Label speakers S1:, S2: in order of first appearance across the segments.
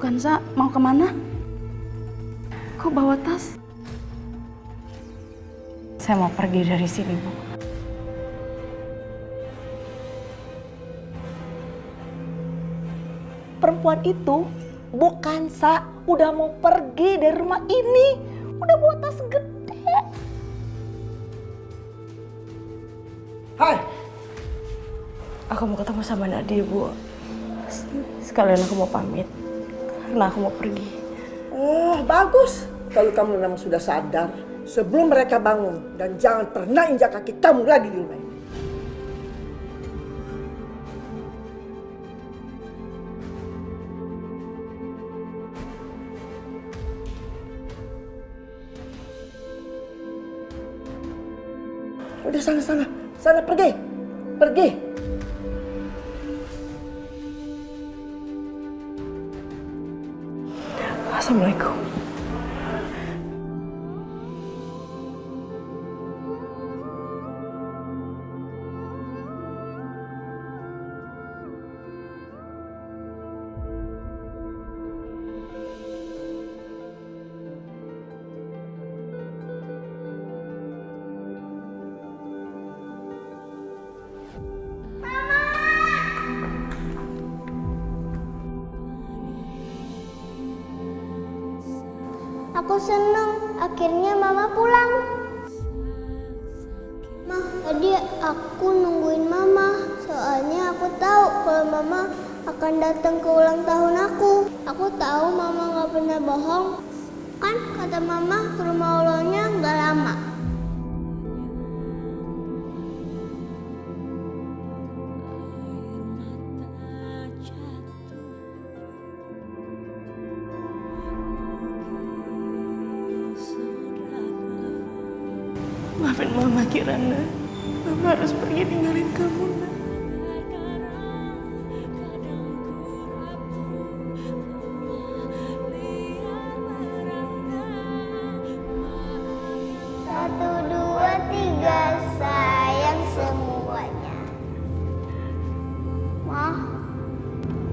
S1: Kanza mau kemana? Kok bawa tas? Saya mau pergi dari sini, Bu.
S2: Perempuan itu bukan udah mau pergi dari rumah ini. Udah bawa tas gede. Hai.
S1: Aku mau ketemu sama Nadia, Bu. Sekalian aku mau pamit. Karena aku mau pergi.
S2: Oh, bagus. Kalau kamu memang sudah sadar, sebelum mereka bangun, dan jangan pernah injak kaki kamu lagi di rumah ini. Udah sana pergi.
S1: Assalamualaikum.
S3: Aku seneng, akhirnya Mama pulang. Ma, tadi aku nungguin Mama. Soalnya aku tahu kalau Mama akan datang ke ulang tahun aku. Aku tahu Mama gak pernah bohong. Kan kata Mama ke rumah Allahnya gak lama.
S1: Maafin Mama, Kirana. Mama harus pergi ninggalin kamu, Nak.
S3: Satu, dua, tiga, sayang semuanya. Ma,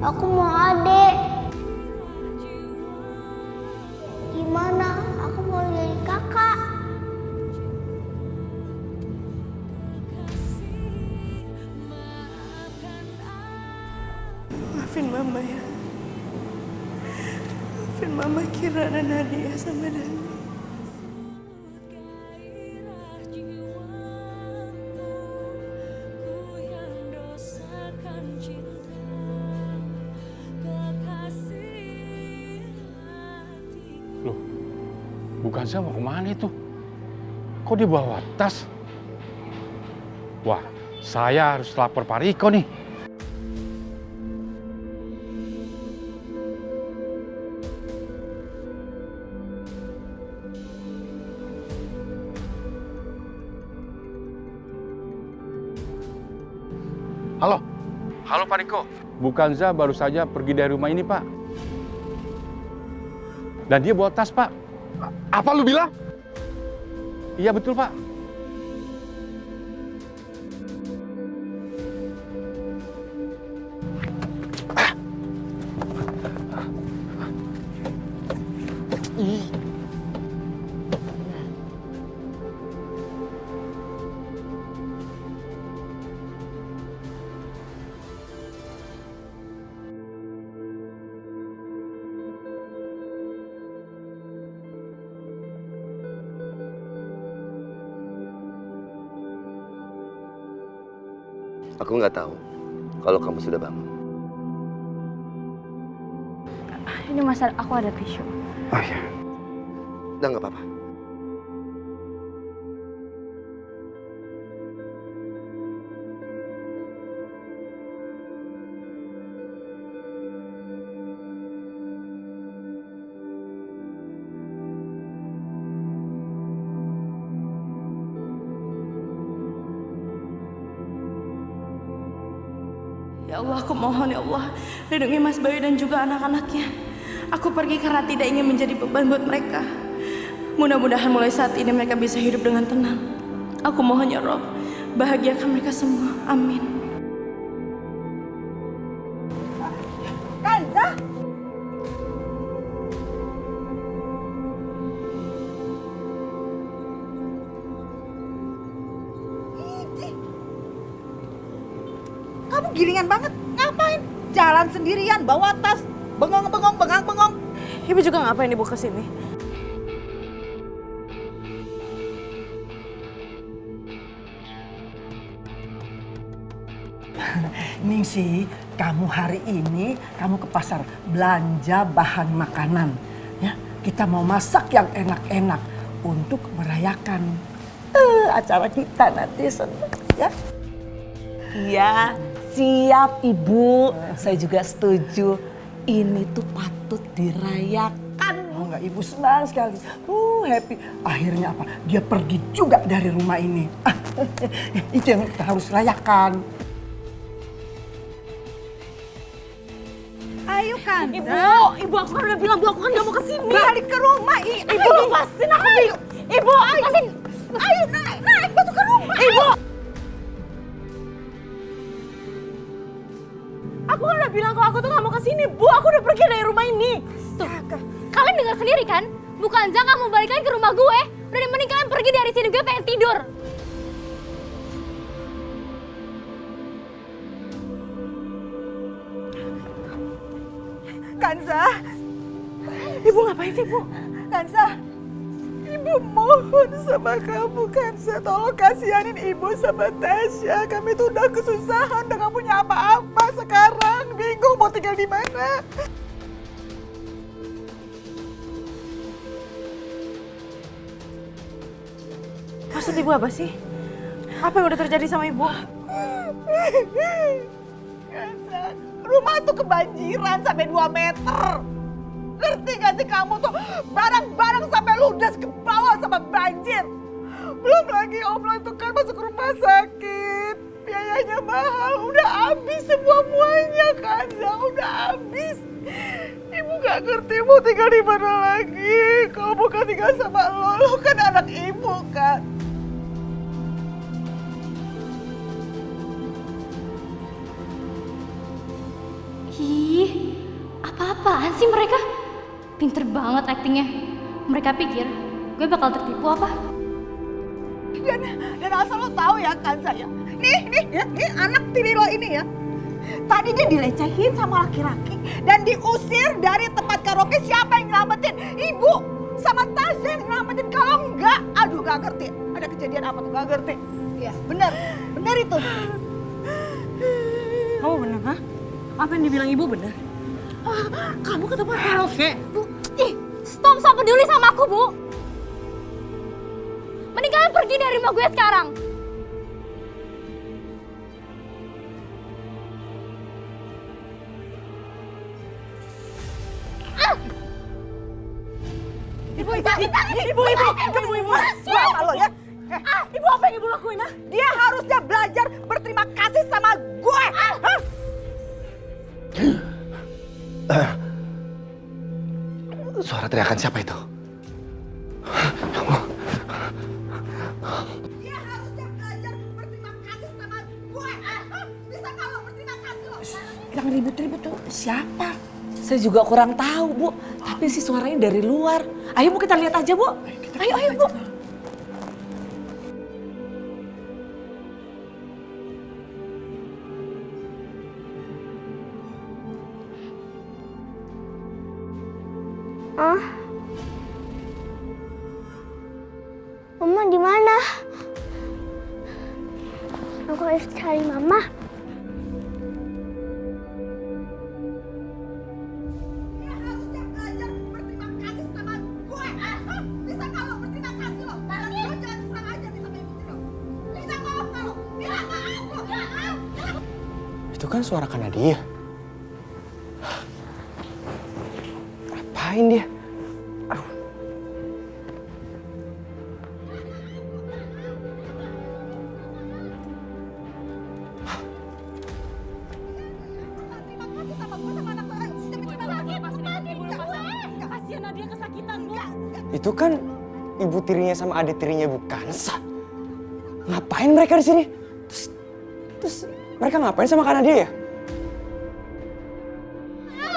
S3: aku mau adik. Gimana? Aku mau jadi kakak.
S1: Maafin Mama ya. Maafin Mama, Kirana, Nadia, sama Dani.
S4: Loh, bukan saya mau kemana itu? Kok dia bawa tas? Wah, saya harus lapor Pak Riko nih. Halo Pak Riko. Bu Kanza baru saja pergi dari rumah ini, Pak. Dan dia bawa tas, Pak. Apa lu bilang? Iya betul, Pak.
S5: Aku nggak tahu kalau kamu sudah bangun.
S1: Ini Mas, aku ada tisu.
S5: Oh iya. Udah nggak apa-apa.
S1: Ya Allah, aku mohon ya Allah, lindungi Mas Bayu dan juga anak-anaknya. Aku pergi karena tidak ingin menjadi beban buat mereka. Mudah-mudahan mulai saat ini mereka bisa hidup dengan tenang. Aku mohon ya Rob, bahagiakan mereka semua. Amin.
S2: Kanza?
S6: gilingan banget. Ngapain? Jalan sendirian, bawa tas, bengong-bengong, bengang-bengong.
S1: Ibu juga ngapain ibu kesini?
S2: Ningsi, kamu hari ini kamu ke pasar belanja bahan makanan. Ya, kita mau masak yang enak-enak untuk merayakan acara kita nanti senang ya.
S6: Iya, siap Ibu. Saya juga setuju. Ini tuh patut dirayakan.
S2: Oh enggak, Ibu senang sekali. Happy. Akhirnya apa? Dia pergi juga dari rumah ini. Itu yang kita harus rayakan.
S6: Ayo kan.
S1: Ibu aku kan udah bilang aku kan gak mau kesini.
S6: Balik ke rumah. Ibu lepasin aku. Ibu, lepasin. Ayo naik masuk ke rumah. Ibu.
S1: Aku kan udah bilang kalau aku tuh gak mau kesini, Bu. Aku udah pergi dari rumah ini.
S7: Tuh, kalian dengar sendiri kan? Bukan Zak kamu balik lagi ke rumah gue. Udah mending kalian pergi dari sini, gue pengen tidur.
S6: Kanza.
S1: Ibu ngapain sih, Bu?
S6: Kanza. Ibu mohon sama kamu, Kanza. Tolong kasihanin Ibu sama Tasya. Kami tuh udah kesusahan, udah gak punya apa-apa sekarang. Bingung mau tinggal di mana.
S1: Maksud Ibu apa sih? Apa yang udah terjadi sama Ibu?
S6: Kanza, rumah tuh kebanjiran sampai 2 meter. Ngerti gak sih kamu tuh barang-barang sampai ludas ke bawah sama banjir. Belum lagi Om Lo itu kan masuk rumah sakit. Biayanya mahal, udah habis semuanya Kanza, udah habis. Ibu gak ngerti mau tinggal di mana lagi. Kalau bukan tinggal sama lo kan anak ibu kan.
S7: Ih, apa-apaan sih mereka? Pinter banget aktingnya. Mereka pikir gue bakal tertipu apa?
S6: Dan asal lo tahu ya Kanza ya. Nih anak tiri lo ini ya. Tadi dia dilecehin sama laki-laki dan diusir dari tempat karaoke. Siapa yang nyelamatin? Ibu sama Tasya yang nyelamatin. Kalau enggak, aduh gak ngerti. Ada kejadian apa tuh gak ngerti. Iya benar itu.
S1: Kamu bener, ha? Apa yang dibilang Ibu bener? Kamu ke tempat karaoke?
S7: Bu, stop peduli sama aku, Bu. Mending kalian pergi dari rumah gue sekarang.
S6: Ibu. Apa lo ya?
S1: Ibu apa yang Ibu lakuin, ha?
S6: Dia harusnya belajar berterima kasih sama gue. Hah?
S5: Suara teriakan siapa itu?
S6: Dia harusnya belajar berterima kasih sama gue. Bisa kalau berterima kasih loh.
S2: Yang ribut-ribut tuh siapa?
S8: Saya juga kurang tahu, Bu. Tapi sih suaranya dari luar. Ayo, Bu, kita lihat aja, Bu. Ayo, Bu.
S3: Mama di mana? Aku harus cari Mama.
S6: Dia harusnya belajar berterima kasih sama gue. Bisa kalau berterima kasih loh. Kalau lo jangan kurang ajar nih sama ibu lo. Bisa maaf kalau. Bilang maaf lo.
S5: Itu kan suara Kanadia. Ngapain dia?
S6: Terima kasih sama gue sama anak orang.
S1: Kasihan Nadia kesakitan, Bu.
S5: Itu kan ibu tirinya sama adik tirinya Bu Kansa. Ngapain mereka di sini? Terus mereka ngapain sama Kanadia ya?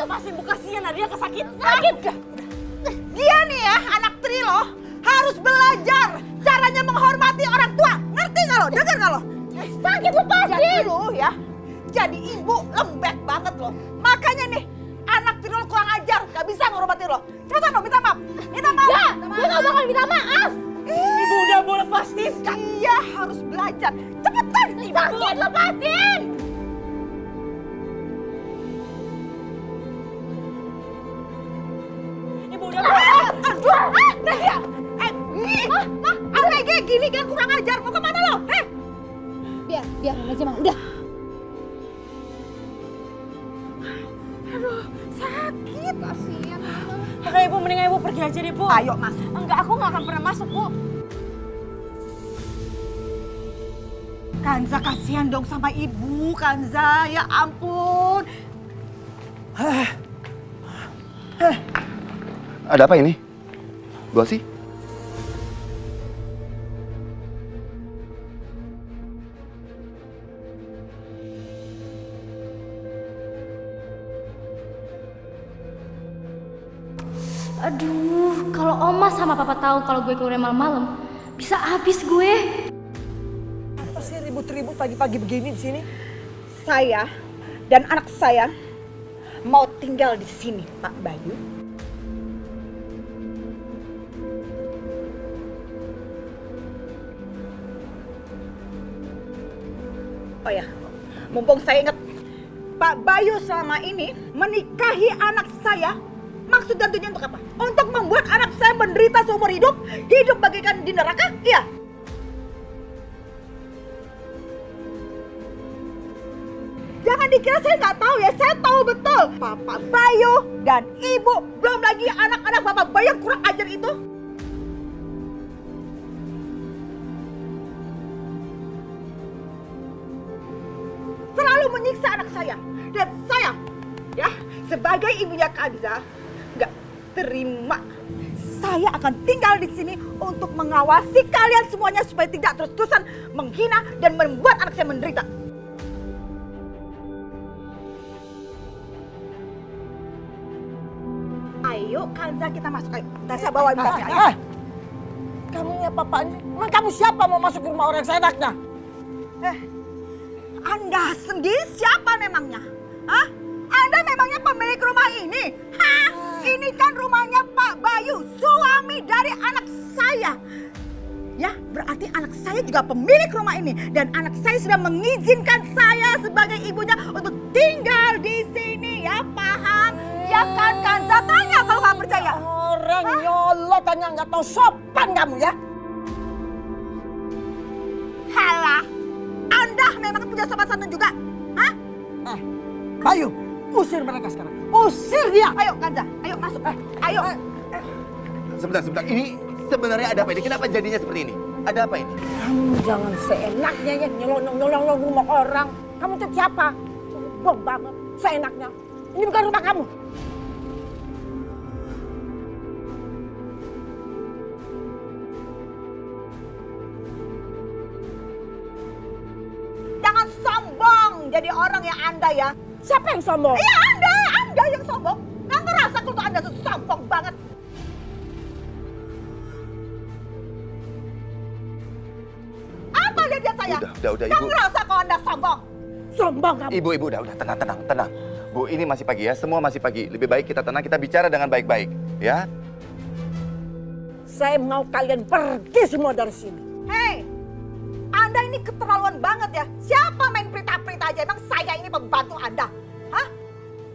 S1: Pasti Bu kasihan Nadia kesakitan.
S6: Dia nih ya anak tri lo harus belajar caranya menghormati orang tua. Ngerti nggak lo? Dengar nggak lo?
S7: Sakit lepasin.
S6: Jadi lo ya jadi ibu lembek banget loh. Makanya nih, anak tiri lo kurang ajar, gak bisa ngorobatin lo. Cepetan lo, minta maaf. Minta maaf.
S7: Enggak, gue gak bakal minta maaf.
S6: Ibu udah mau lepasin. Iya, harus belajar. Cepetan, ibu.
S7: Sakit, lepasin.
S6: Ibu udah mau. Aduh, Nadia. Kayak gini kan kurang ajar. Mau kemana lo?
S7: Biarin aja Mang, udah.
S6: Aduh, sakit. Kasihan mama.
S8: Makanya ibu mendingan ibu pergi aja deh bu.
S6: Ayo masuk.
S8: Enggak, aku nggak akan pernah masuk bu.
S6: Kanza, kasihan dong sama ibu. Kanza, ya ampun.
S9: Ada apa ini? Bu Asi?
S7: Aduh, kalau Oma sama Papa tahu kalau gue keluar malam-malam, bisa habis gue.
S2: Apa sih ribut-ribut pagi-pagi begini di sini?
S6: Saya dan anak saya mau tinggal di sini, Pak Bayu. Oh ya, mumpung saya ingat, Pak Bayu selama ini menikahi anak saya. Maksud dan tujuan untuk apa? Untuk membuat anak saya menderita seumur hidup, hidup bagaikan di neraka? Iya. Jangan dikira saya nggak tahu ya, saya tahu betul. Papa Bayu dan Ibu, belum lagi anak-anak Bapak Bayu yang kurang ajar itu. Selalu menyiksa anak saya. Dan saya, ya, sebagai ibunya Kanza, nggak terima. Saya akan tinggal di sini untuk mengawasi kalian semuanya supaya tidak terus-terusan menghina dan membuat anak saya menderita. Ayo Kanza, kita masuk. Ayo, saya bawain tasnya. Ayo.
S2: Kamu ya bapaknya? Emang kamu siapa mau masuk ke rumah orang seenaknya?
S6: Anda sendiri siapa memangnya? Hah? Anda memangnya pemilik rumah ini? Hah? Ini kan rumahnya Pak Bayu, suami dari anak saya. Ya, berarti anak saya juga pemilik rumah ini. Dan anak saya sudah mengizinkan saya sebagai ibunya untuk tinggal di sini. Ya, paham? Ya kan, Kanza? Tanya kalau nggak percaya.
S2: Orang nyolot tanya nggak tahu sopan kamu ya.
S6: Halah, Anda memang punya sopan santun juga. Hah?
S2: Bayu, usir mereka sekarang. Usir dia.
S6: Ayo, Kanza. Ayo masuk. Ayo.
S9: Sebentar. Ini sebenarnya ada apa ini? Kenapa jadinya seperti ini? Ada apa ini?
S2: Kamu jangan seenaknya ya nyolong rumah orang. Kamu tuh siapa? Sombong banget, seenaknya. Ini bukan rumah kamu.
S6: Jangan sombong jadi orang yang Anda ya.
S2: Siapa yang sombong?
S6: Iya, Anda yang sombong. Nggak ngerasa kalau Anda tuh sombong banget. Apa lihat saya?
S9: Udah,
S6: Nggak
S9: Ibu.
S6: ngerasa kalau Anda sombong.
S2: Sombong kamu.
S9: Ibu, udah, tenang. Bu, ini masih pagi ya, semua masih pagi. Lebih baik kita tenang, kita bicara dengan baik-baik, ya.
S2: Saya mau kalian pergi semua dari sini.
S6: Hei, Anda ini keterlaluan banget ya. Siapa main perintah-perintah aja? Emang saya ini pembantu Anda? Hah?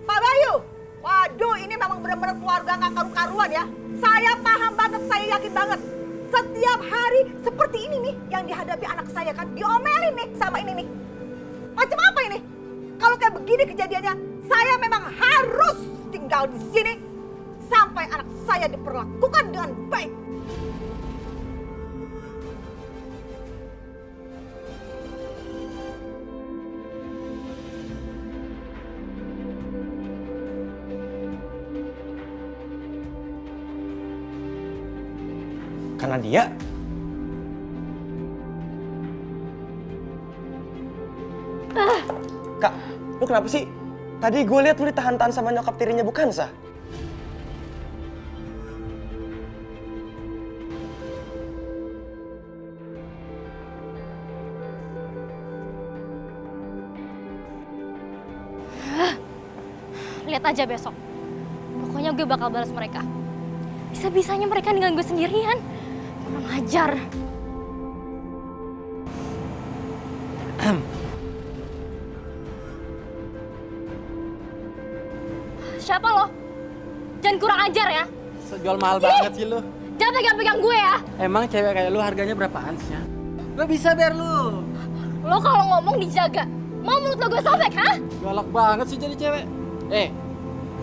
S6: Pak Bayu? Waduh, ini memang benar-benar keluarga nggak karu-karuan ya. Saya paham banget, saya yakin banget. Setiap hari seperti ini nih yang dihadapi anak saya kan. Diomelin nih sama ini nih. Macam apa ini? Kalau kayak begini kejadiannya, saya memang harus tinggal di sini sampai anak saya diperlakukan dengan baik.
S5: Karena dia. Kak, lu kenapa sih? Tadi gue lihat lu ditahan-tahan sama nyokap tirinya, bukan sah?
S7: lihat aja besok. Pokoknya gue bakal balas mereka. Bisa-bisanya mereka ninggalin gue sendirian. Kurang ajar. Siapa lo? Jangan kurang ajar ya.
S10: Sejual mahal banget sih lu.
S7: Jangan pegang-pegang gue ya.
S10: Emang cewek kayak lu harganya berapaan sih ya? Gak bisa biar lu.
S7: Lo kalau ngomong dijaga. Mau mulut lo gue sobek, ha?
S10: Galak banget sih jadi cewek.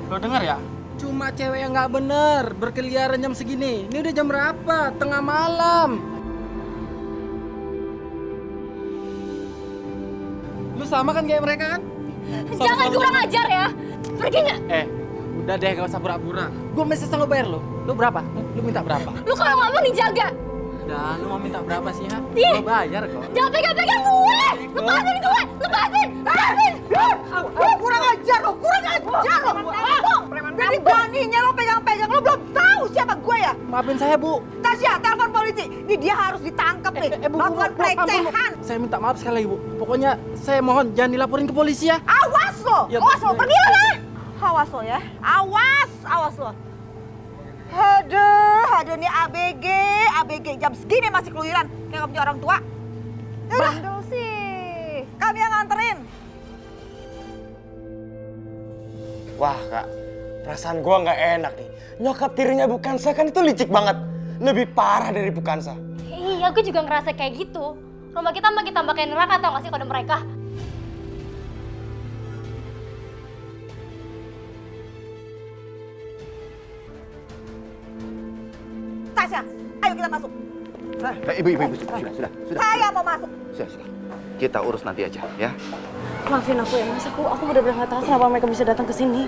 S10: Lo denger ya? Cuma cewek yang gak bener berkeliaran jam segini. Ini udah jam berapa? Tengah malam. Lu sama kan kayak mereka kan?
S7: Jangan kurang ajar ya. Pergi nggak?
S10: Udah deh gak usah pura-pura. Gue masih sanggup bayar lu. Lu berapa? Lu minta berapa?
S7: Lu kalau ngomong dijaga.
S10: Udah, lu mau minta berapa sih ha?
S7: Ih.
S10: Gue bayar kok.
S7: Jangan pegang-pegang gue. Lepasin gue. Lepasin. Lepasin.
S6: Kurang ajar lo, kurang ajar lo. Jadi beraninya lo pegang-pegang, lo belum tahu siapa gue ya?
S10: Maafin saya bu.
S6: Tasya, telepon polisi. Ini dia harus ditangkap nih.
S10: Bu,
S6: Melakukan pelecehan.
S10: Saya minta maaf sekali lagi bu. Pokoknya saya mohon jangan dilaporin ke polisi ya.
S6: Awas lo,
S10: Ya,
S6: awas lo,
S10: Bu.
S6: pergi lo ya. Awas lo ya, awas lo. Aduh nih ABG jam segini masih keluyuran kayak gak punya orang tua. Bandel sih. Kami yang nganterin.
S5: Wah kak, perasaan gua nggak enak nih. Nyokap tirinya Bukansa kan itu licik banget. Lebih parah dari Bukansa.
S7: Iya, gue juga ngerasa kayak gitu. Rumah kita makin tambah kayak neraka, tau gak sih kode mereka?
S6: Tasya, ayo kita masuk.
S9: Ibu, sudah.
S6: Saya mau masuk.
S9: Sudah. Kita urus nanti aja, ya.
S1: Maafin aku ya mas, aku benar-benar nggak tahu kenapa mereka bisa datang ke sini.